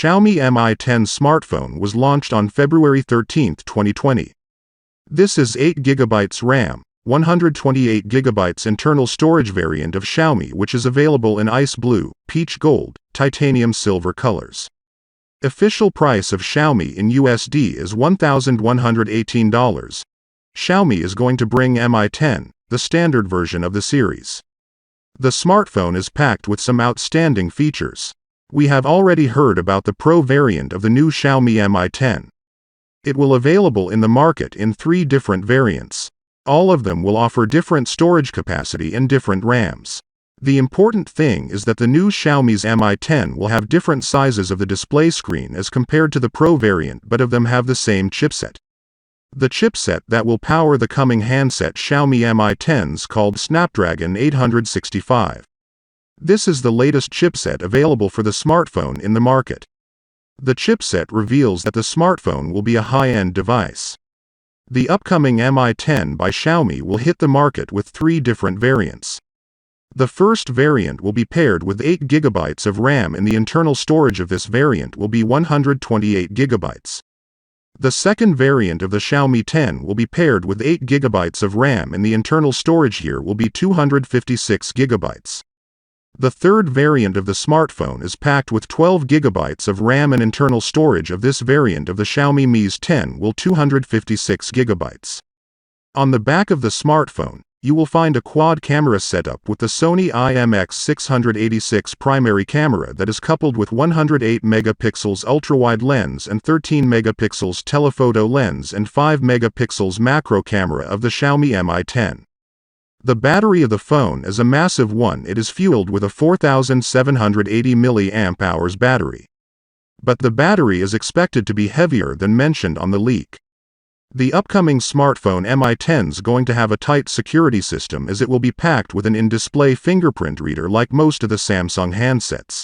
Xiaomi Mi 10 smartphone was launched on February 13, 2020. This is 8GB RAM, 128GB internal storage variant of Xiaomi, which is available in ice blue, peach gold, titanium silver colors. Official price of Xiaomi in USD is $1,118. Xiaomi is going to bring Mi 10, the standard version of the series. The smartphone is packed with some outstanding features. We have already heard about the Pro variant of the new Xiaomi Mi 10. It will be available in the market in 3 different variants. All of them will offer different storage capacity and different RAMs. The important thing is that the new Xiaomi's Mi 10 will have different sizes of the display screen as compared to the Pro variant, but of them have the same chipset. The chipset that will power the coming handset Xiaomi Mi 10s called Snapdragon 865. This is the latest chipset available for the smartphone in the market. The chipset reveals that the smartphone will be a high-end device. The upcoming Mi 10 by Xiaomi will hit the market with 3 different variants. The first variant will be paired with 8GB of RAM, and the internal storage of this variant will be 128GB. The second variant of the Xiaomi 10 will be paired with 8GB of RAM, and the internal storage here will be 256GB. The third variant of the smartphone is packed with 12GB of RAM, and internal storage of this variant of the Xiaomi Mi's 10 will 256GB. On the back of the smartphone, you will find a quad camera setup with the Sony IMX686 primary camera that is coupled with 108 megapixels ultrawide lens and 13 megapixels telephoto lens and 5 megapixels macro camera of the Xiaomi Mi 10. The battery of the phone is a massive one. It is fueled with a 4780 mAh battery. But the battery is expected to be heavier than mentioned on the leak. The upcoming smartphone Mi 10 is going to have a tight security system, as it will be packed with an in-display fingerprint reader like most of the Samsung handsets.